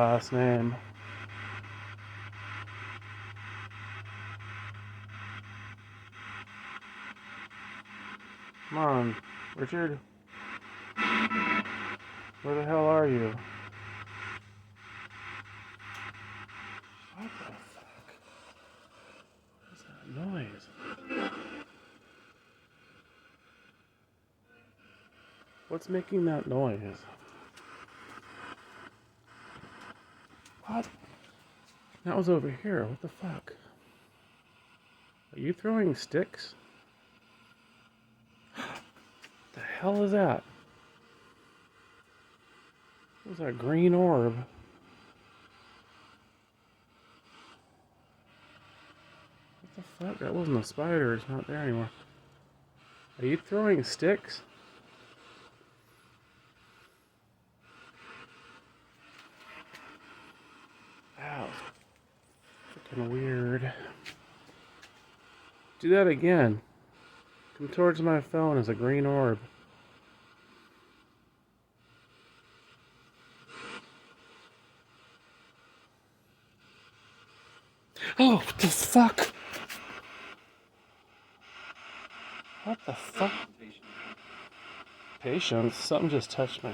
Last name. Come on, Richard. Where the hell are you? What the fuck? What is that noise? What's making that noise? What? That was over here. What the fuck? Are you throwing sticks? What the hell is that? What was that green orb? What the fuck? That wasn't a spider. It's not there anymore. Are you throwing sticks? Ow. Freaking weird. Do that again. Come towards my phone as a green orb. Oh, what the fuck? What the fuck? Patience? Something just touched me.